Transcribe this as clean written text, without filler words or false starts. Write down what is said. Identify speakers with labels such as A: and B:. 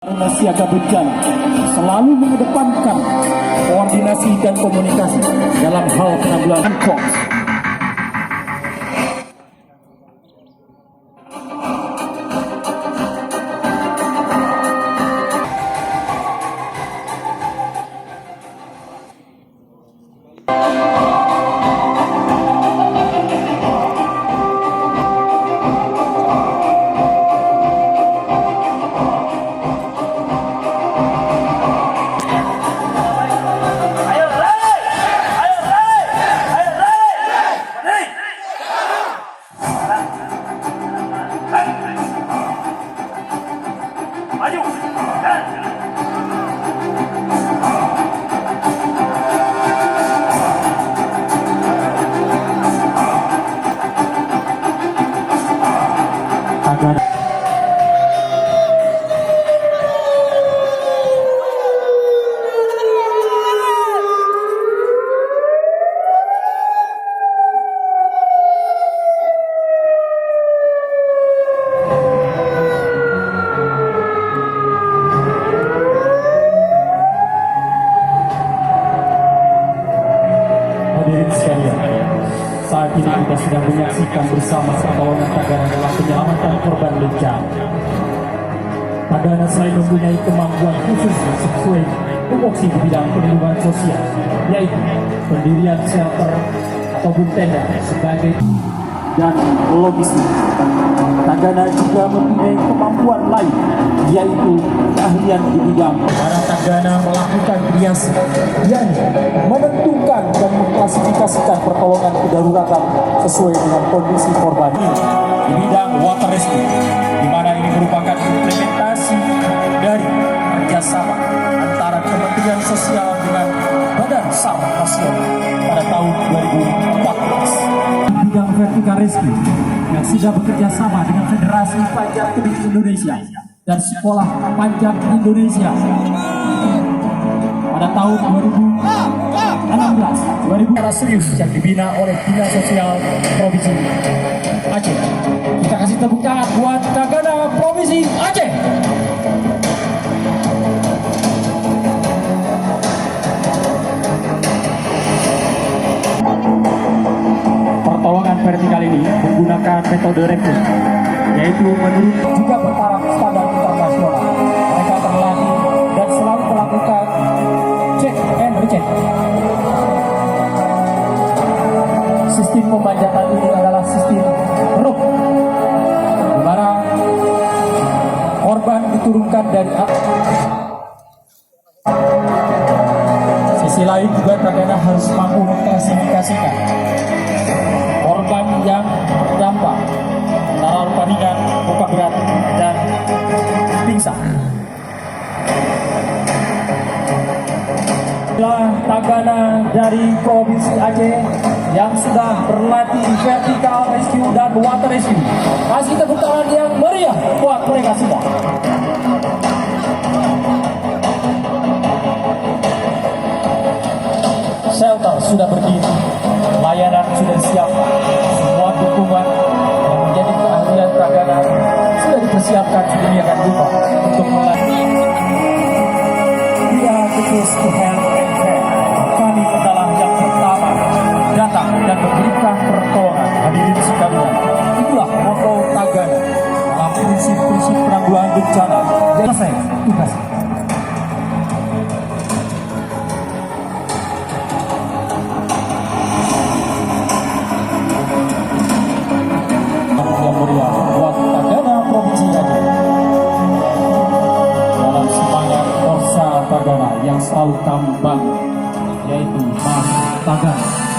A: Siaga bencana selalu mengedepankan koordinasi dan komunikasi dalam hal penanggulangan COVID. Hadirin sekalian, saat ini kita sedang menyaksikan bersama pertolongan Tagana dalam penyelamatan korban bencana. Tagana selain mempunyai kemampuan khusus sesuai tupoksi di bidang perlindungan sosial, yaitu pendirian shelter ataupun tenda sebagai dan logistik. Tagana juga mempunyai kemampuan lain, yaitu keahlian di bidang para Tagana melakukan biasa, yakni menentukan dan mengklasifikasikan pertolongan kedaruratan sesuai dengan kondisi korban. Di bidang water rescue, di mana ini merupakan implementasi dari kerjasama antara Kementerian Sosial dengan Badan SAR Nasional pada tahun 2014. Bidang vertikal rescue yang sudah bekerja sama dengan Federasi Panjat Tebing Indonesia dan Sekolah Panjat Indonesia pada tahun 2016 serius yang dibina oleh Dinas Sosial Provinsi Aceh. Kita kasih tepuk tangan buat Tagana Provinsi Aceh. Pertolongan vertikal ini menggunakan metode rekrut, yaitu menurut juga bertaraf standar internasional. Mereka terlatih dan selalu melakukan cek and recheck. Sistem pemanjatan ini adalah sistem rope, di mana korban diturunkan dari atas. Sisi lain juga Tagana harus mampu mengklasifikasikan korban yang terdampak antara luka ringan, luka berat, dan pingsan. Tagana dari Provinsi Aceh yang sudah berlatih vertikal rescue dan water rescue. Kasih tepuk tangan yang meriah buat mereka semua. Shelter sudah berdiri, layanan sudah disiapkan, semua dukungan yang menjadi keahlian Tagana sudah dipersiapkan sedemikian rupa untuk melatih. We are the first to help and care. Kami adalah yang pertama datang dan memberikan pertolongan. Hadirin sekalian, itulah moto Tagana dalam prinsip-prinsip penanggulangan bencana. Selesai tugas. Yang meriah buat Tagana Provinsi Aceh dalam semangat Korsa Tagana yang selalu kami bangun, yaitu Mas Tagana.